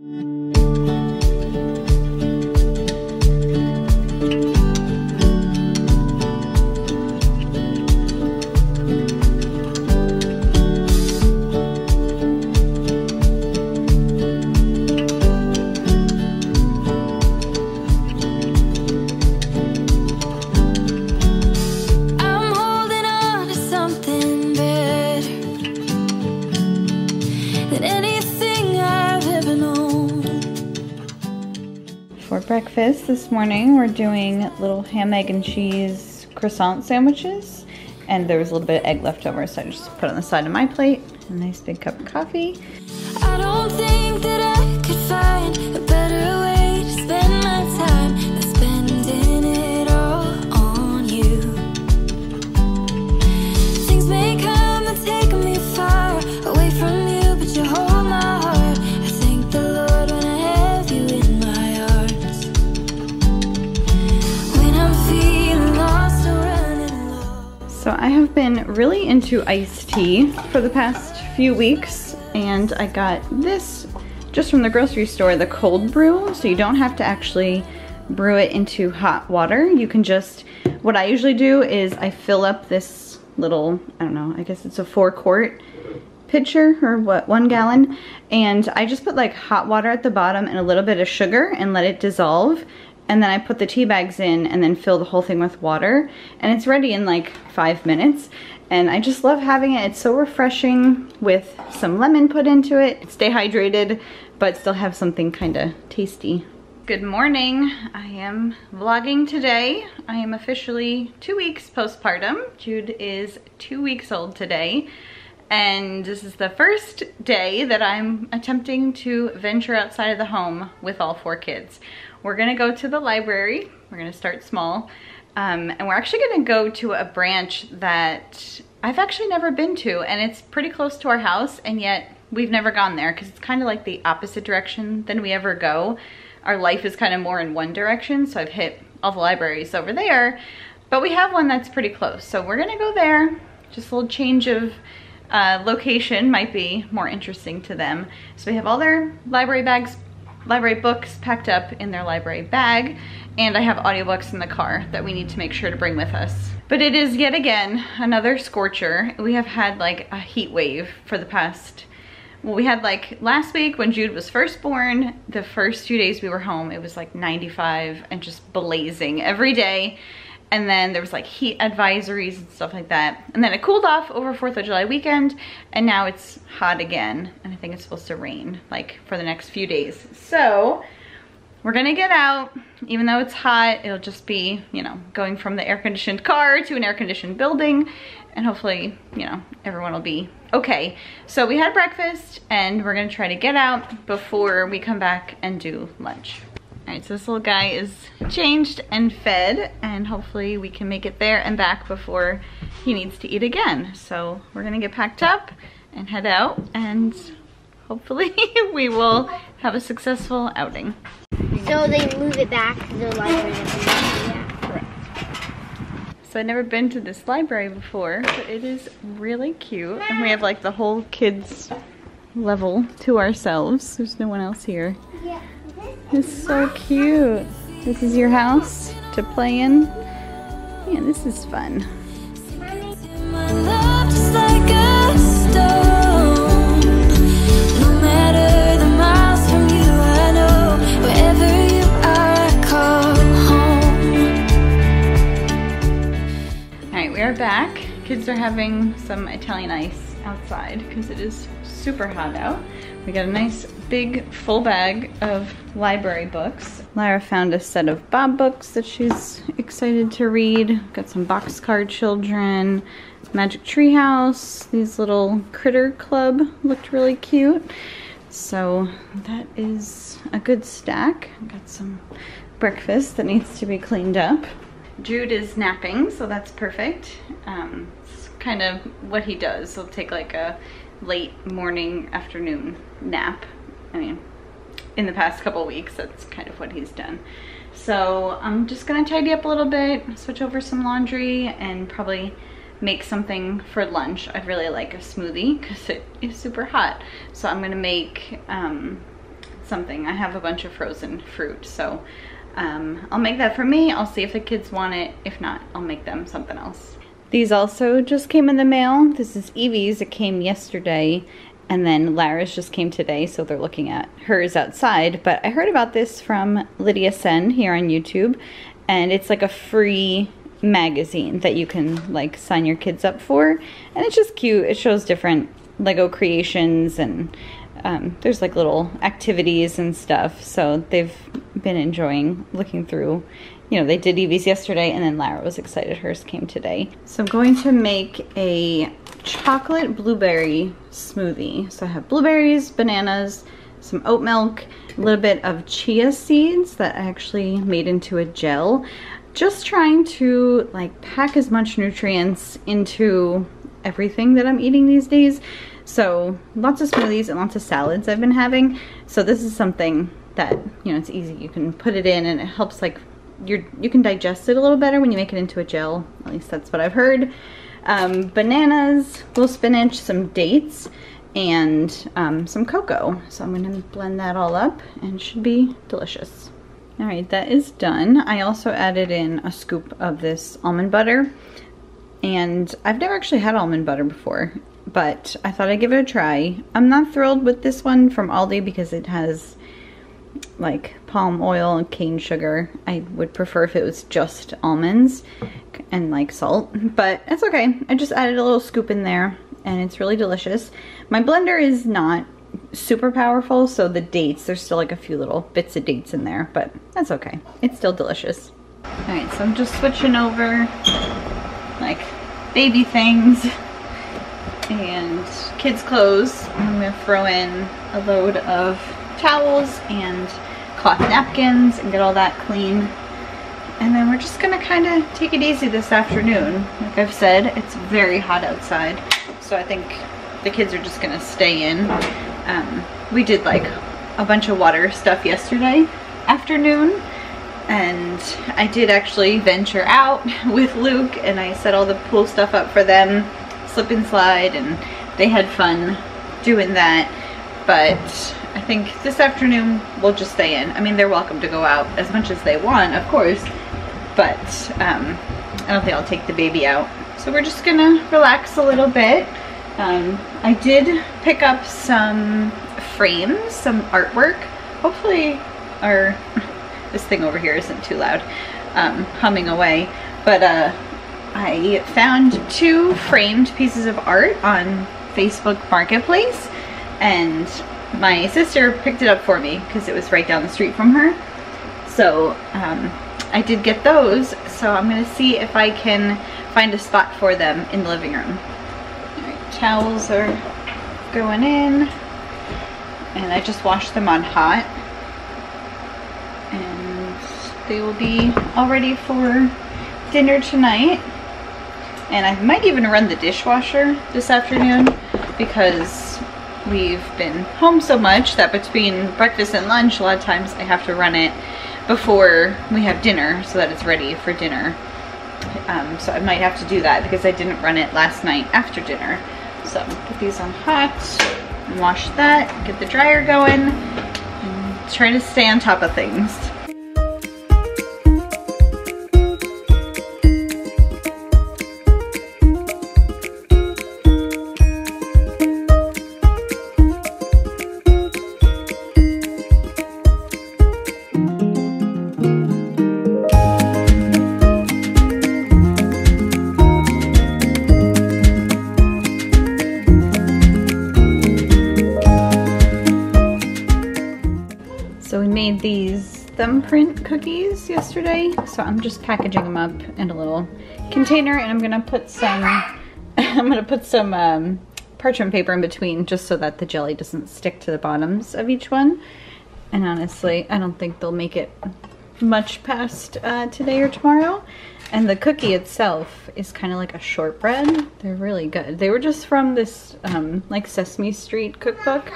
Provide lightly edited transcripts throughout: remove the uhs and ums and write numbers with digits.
For breakfast this morning, we're doing little ham, egg, and cheese croissant sandwiches. And there was a little bit of egg left over, so I just put it on the side of my plate. A nice big cup of coffee. I don't think that I could find a better way to spend my time than spending it all on you. Things may come and take me far away from you, but you hold my heart. I thank the Lord when I have you in my arms. When I'm feeling lost or running low. So I have been really into iced tea for the past few weeks, and I got this just from the grocery store, the cold brew, so you don't have to actually brew it into hot water. You can just, what I usually do is I fill up this little, I don't know, I guess it's a 4-quart pitcher or what, 1 gallon, and I just put like hot water at the bottom and a little bit of sugar and let it dissolve, and then I put the tea bags in and then fill the whole thing with water, and it's ready in like 5 minutes. And I just love having it. It's so refreshing with some lemon put into it. Stay hydrated, but still have something kind of tasty. Good morning. I am vlogging today. I am officially 2 weeks postpartum. Jude is 2 weeks old today. And this is the first day that I'm attempting to venture outside of the home with all 4 kids. We're gonna go to the library. We're gonna start small. And we're actually gonna go to a branch that I've actually never been to, and it's pretty close to our house, and yet we've never gone there because it's kind of like the opposite direction than we ever go. Our life is kind of more in one direction, so I've hit all the libraries over there, but we have one that's pretty close. So we're gonna go there. Just a little change of location might be more interesting to them. So we have all their library books packed up in their library bag, and I have audiobooks in the car that we need to make sure to bring with us. But it is yet again another scorcher. We have had like a heat wave for the past, well, we had like last week when Jude was first born, the first few days we were home, it was like 95 and just blazing every day. And then there was like heat advisories and stuff like that. And then it cooled off over 4th of July weekend, and now it's hot again. And I think it's supposed to rain like for the next few days. So we're gonna get out, even though it's hot. It'll just be, you know, going from the air-conditioned car to an air-conditioned building, and hopefully, you know, everyone will be okay. So we had breakfast, and we're gonna try to get out before we come back and do lunch. All right, so this little guy is changed and fed, and hopefully we can make it there and back before he needs to eat again. So we're gonna get packed up and head out, and hopefully we will have a successful outing. So they move it back to the library. Yeah. Correct. So I've never been to this library before, but it is really cute. And we have like the whole kids level to ourselves. There's no one else here. Yeah. It's so cute. This is your house to play in. Yeah, this is fun. My love just like a stone. No matter the miles from you, I know wherever you are, I call home. All right, we are back. Kids are having some Italian ice outside because it is super hot out. We got a nice big full bag of library books. Lyra found a set of Bob books that she's excited to read. Got some Boxcar Children, Magic Tree House. These little Critter Club looked really cute. So that is a good stack. Got some breakfast that needs to be cleaned up. Jude is napping, so that's perfect. It's kind of what he does. He'll take like a late morning, afternoon nap. I mean, in the past couple weeks, that's kind of what he's done. So I'm just gonna tidy up a little bit, switch over some laundry, and probably make something for lunch. I'd really like a smoothie because it is super hot. So I'm gonna make something. I have a bunch of frozen fruit, so I'll make that for me. I'll see if the kids want it. If not, I'll make them something else. These also just came in the mail. This is Evie's. It came yesterday, and then Lara's just came today, so they're looking at hers outside. But I heard about this from Lydia Sen here on YouTube, and it's like a free magazine that you can like sign your kids up for, and it's just cute. It shows different Lego creations, and there's like little activities and stuff, so they've been enjoying looking through. You know, they did Evie's yesterday, and then Lara was excited hers came today. So I'm going to make a chocolate blueberry smoothie. So I have blueberries, bananas, some oat milk, a little bit of chia seeds that I actually made into a gel. Just trying to like pack as much nutrients into everything that I'm eating these days. So lots of smoothies and lots of salads I've been having. So this is something that, you know, it's easy. You can put it in and it helps like you can digest it a little better when you make it into a gel. At least that's what I've heard. Bananas, little spinach, some dates, and some cocoa. So I'm gonna blend that all up and it should be delicious. All right, that is done. I also added in a scoop of this almond butter, and I've never actually had almond butter before, but I thought I'd give it a try. I'm not thrilled with this one from Aldi because it has like palm oil and cane sugar. I would prefer if it was just almonds and like salt, but it's okay. I just added a little scoop in there and it's really delicious. My blender is not super powerful, so the dates, there's still like a few little bits of dates in there, but that's okay. It's still delicious. All right, so I'm just switching over like baby things and kids' clothes. I'm gonna throw in a load of towels and cloth napkins and get all that clean. And then we're just gonna kind of take it easy this afternoon. Like I've said, it's very hot outside, so I think the kids are just gonna stay in. We did like a bunch of water stuff yesterday afternoon, and I did actually venture out with Luke and I set all the pool stuff up for them, slip and slide, and they had fun doing that. But I think this afternoon we'll just stay in. I mean, they're welcome to go out as much as they want, of course, but I don't think I'll take the baby out. So we're just gonna relax a little bit. I did pick up some frames, some artwork. Hopefully this thing over here isn't too loud, humming away. But I found 2 framed pieces of art on Facebook Marketplace, and my sister picked it up for me because it was right down the street from her. So I did get those, so I'm gonna see if I can find a spot for them in the living room. All right, towels are going in, and I just washed them on hot, and they will be all ready for dinner tonight. And I might even run the dishwasher this afternoon because we've been home so much that between breakfast and lunch, a lot of times I have to run it before we have dinner so that it's ready for dinner. So I might have to do that because I didn't run it last night after dinner. So put these on hot and wash that, get the dryer going, and try to stay on top of things. So we made these thumbprint cookies yesterday, so I'm just packaging them up in a little container, and I'm gonna put some parchment paper in between just so that the jelly doesn't stick to the bottoms of each one. And honestly, I don't think they'll make it much past today or tomorrow. And the cookie itself is kind of like a shortbread. They're really good. They were just from this like Sesame Street cookbook.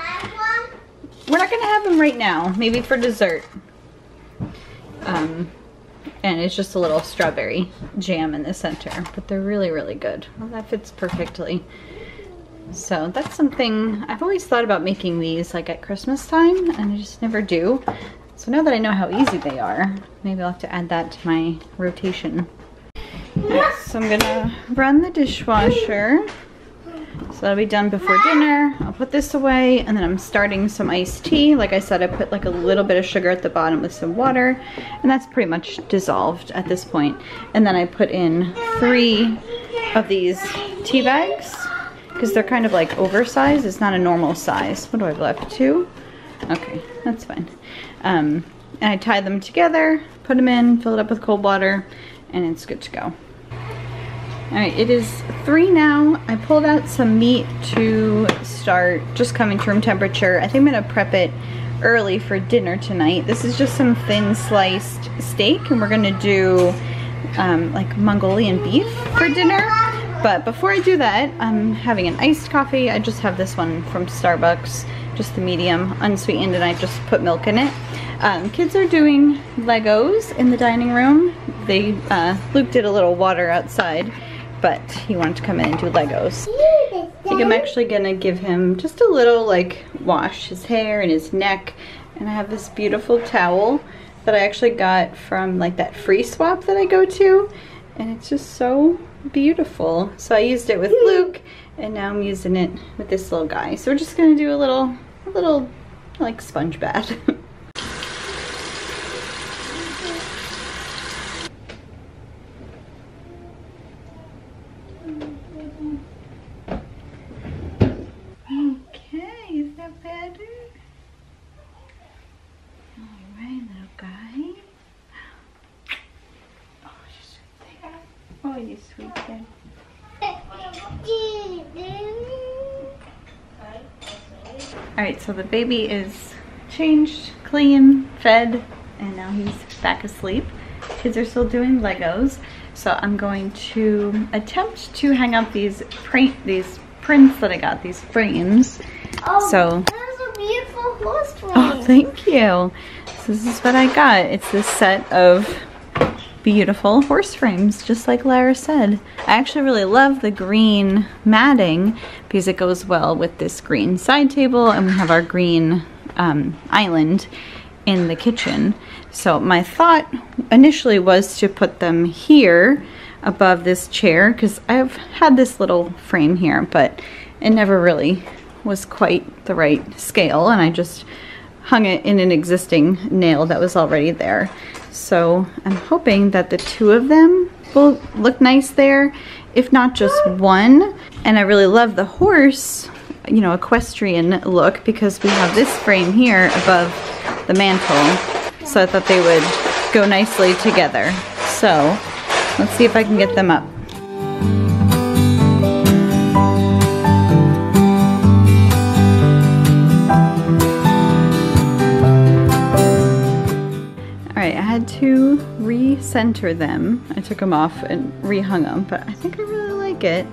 We're not gonna have them right now, maybe for dessert. And it's just a little strawberry jam in the center, but they're really, really good. Well, that fits perfectly. So that's something I've always thought about making these like at Christmas time, and I just never do. So now that I know how easy they are, maybe I'll have to add that to my rotation. Right, so I'm gonna run the dishwasher. So that'll be done before dinner. I'll put this away, and then I'm starting some iced tea. Like I said, I put like a little bit of sugar at the bottom with some water, and that's pretty much dissolved at this point. And then I put in 3 of these tea bags, because they're kind of like oversized. It's not a normal size. What do I have left? 2? Okay, that's fine. And I tie them together, put them in, fill it up with cold water, and it's good to go. All right, it is 3 now. I pulled out some meat to start just coming to room temperature. I think I'm gonna prep it early for dinner tonight. This is just some thin sliced steak, and we're gonna do like Mongolian beef for dinner. But before I do that, I'm having an iced coffee. I just have this one from Starbucks, just the medium, unsweetened, and I just put milk in it. Kids are doing Legos in the dining room. Luke did a little water outside, but he wanted to come in and do Legos. I think I'm actually gonna give him just a little like wash his hair and his neck. And I have this beautiful towel that I actually got from like that free swap that I go to. And it's just so beautiful. So I used it with Luke, and now I'm using it with this little guy. So we're just gonna do a little like sponge bath. Okay, is that better? All right, little guy. Oh, you sweet kid. Alright, so the baby is changed, clean, fed, and now he's back asleep. Kids are still doing Legos, so I'm going to attempt to hang up these prints that I got, these frames. Oh, so that's a beautiful horse frame. Oh, thank you. So this is what I got. It's this set of beautiful horse frames, just like Lara said. I actually really love the green matting because it goes well with this green side table, and we have our green island in the kitchen. So my thought initially was to put them here above this chair, because I've had this little frame here, but it never really was quite the right scale, and I just hung it in an existing nail that was already there. So I'm hoping that the 2 of them will look nice there, if not just one. And I really love the horse, you know, equestrian look, because we have this frame here above the mantle. So I thought they would go nicely together. So let's see if I can get them up. Alright, I had to re-center them. I took them off and re-hung them, but I think I really like it.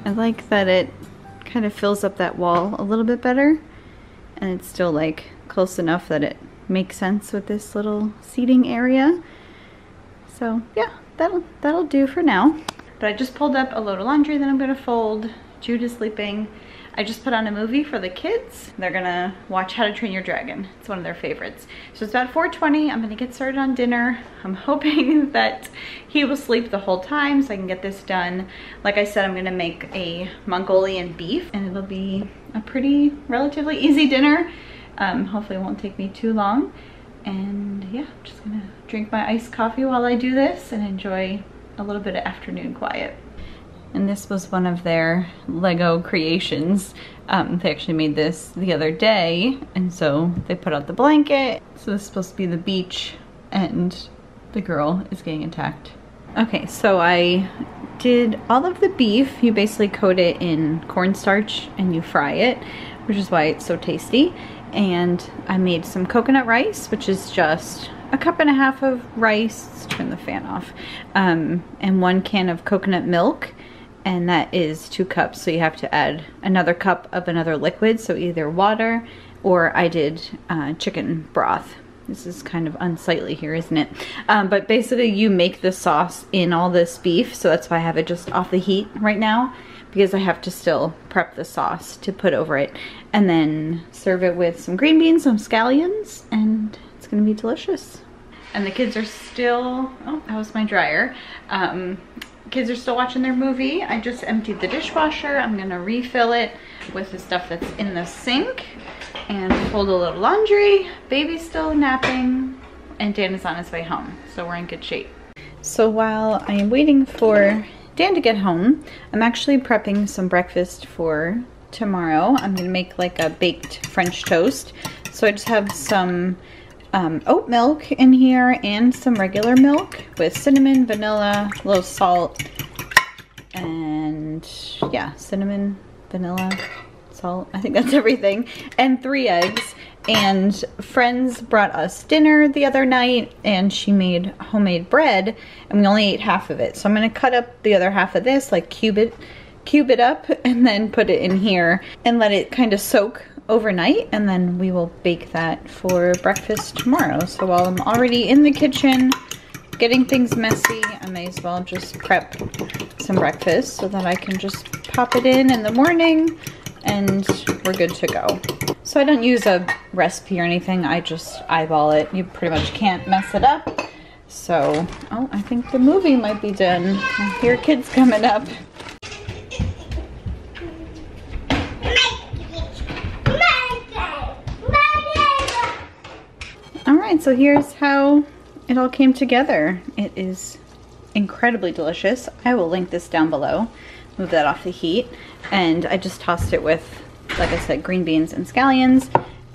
I like that it kind of fills up that wall a little bit better, and it's still like close enough that it makes sense with this little seating area. So yeah, that'll do for now. But I just pulled up a load of laundry that I'm gonna fold. Jude is sleeping. I just put on a movie for the kids. They're gonna watch How to Train Your Dragon. It's one of their favorites. So it's about 4:20. I'm gonna get started on dinner. I'm hoping that he will sleep the whole time so I can get this done. Like I said, I'm gonna make a Mongolian beef, and it'll be a pretty relatively easy dinner. Hopefully it won't take me too long. And yeah, I'm just gonna drink my iced coffee while I do this and enjoy a little bit of afternoon quiet. And this was one of their Lego creations. They actually made this the other day, and so they put out the blanket. So this is supposed to be the beach, and the girl is getting attacked. Okay, so I did all of the beef. You basically coat it in cornstarch and you fry it, which is why it's so tasty. And I made some coconut rice, which is just a 1.5 cups of rice. Let's turn the fan off. And 1 can of coconut milk. And that is 2 cups, so you have to add another cup of another liquid, so either water, or I did chicken broth. This is kind of unsightly here, isn't it? But basically you make the sauce in all this beef, so that's why I have it just off the heat right now. because I have to still prep the sauce to put over it, and then serve it with some green beans, some scallions, and it's gonna be delicious. And the kids are still, oh, that was my dryer. Kids are still watching their movie. I just emptied the dishwasher. I'm gonna refill it with the stuff that's in the sink and fold a little laundry. Baby's still napping and Dan is on his way home, so we're in good shape. So while I am waiting for Dan to get home, I'm actually prepping some breakfast for tomorrow. I'm gonna make like a baked French toast. So I just have some oat milk in here and some regular milk with cinnamon, vanilla, a little salt, and yeah, cinnamon, vanilla, salt. I think that's everything. And 3 eggs. And friends brought us dinner the other night and she made homemade bread and we only ate half of it. So I'm gonna cut up the other half of this, like cube it up and then put it in here and let it kind of soak overnight, and then we will bake that for breakfast tomorrow. So while I'm already in the kitchen getting things messy, I may as well just prep some breakfast so that I can just pop it in the morning and we're good to go. So I don't use a recipe or anything, I just eyeball it. You pretty much can't mess it up. So, oh, I think the movie might be done. I hear kids coming up. Alright, so here's how it all came together. It is incredibly delicious. I will link this down below. Move that off the heat. And I just tossed it with, like I said, green beans and scallions.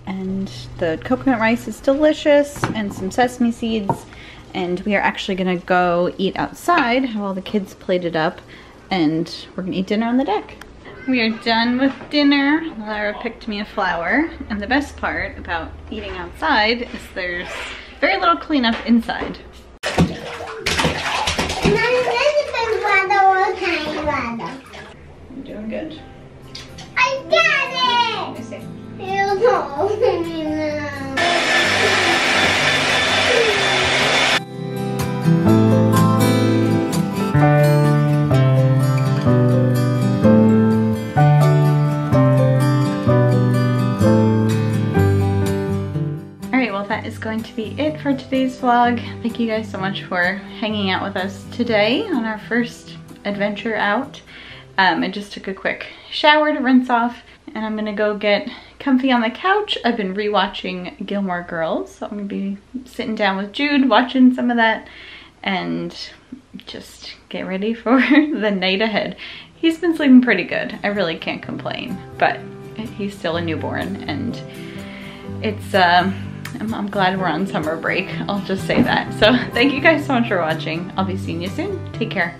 And the coconut rice is delicious, and some sesame seeds. And we are actually gonna go eat outside, have all the kids plated up, and we're gonna eat dinner on the deck. We are done with dinner. Lara picked me a flower, and the best part about eating outside is there's very little cleanup inside. You're doing good. I got it! Let me see. You told me now. That is going to be it for today's vlog. Thank you guys so much for hanging out with us today on our first adventure out. I just took a quick shower to rinse off, and I'm gonna go get comfy on the couch. I've been rewatching Gilmore Girls, so I'm gonna be sitting down with Jude watching some of that and just get ready for the night ahead. He's been sleeping pretty good. I really can't complain, but he's still a newborn, and it's I'm glad we're on summer break. I'll just say that. So thank you guys so much for watching. I'll be seeing you soon. Take care.